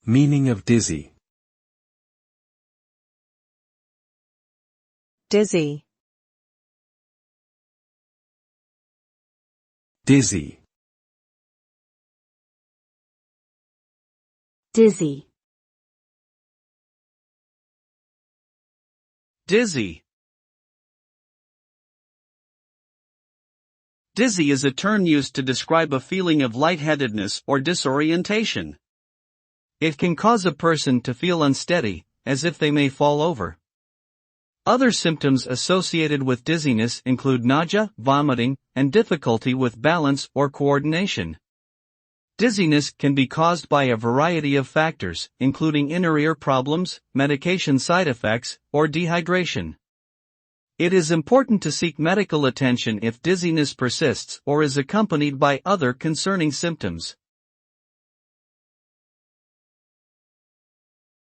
Meaning of dizzy. Dizzy. Dizzy. Dizzy. Dizzy. Dizzy is a term used to describe a feeling of lightheadedness or disorientation. It can cause a person to feel unsteady, as if they may fall over. Other symptoms associated with dizziness include nausea, vomiting, and difficulty with balance or coordination. Dizziness can be caused by a variety of factors, including inner ear problems, medication side effects, or dehydration. It is important to seek medical attention if dizziness persists or is accompanied by other concerning symptoms.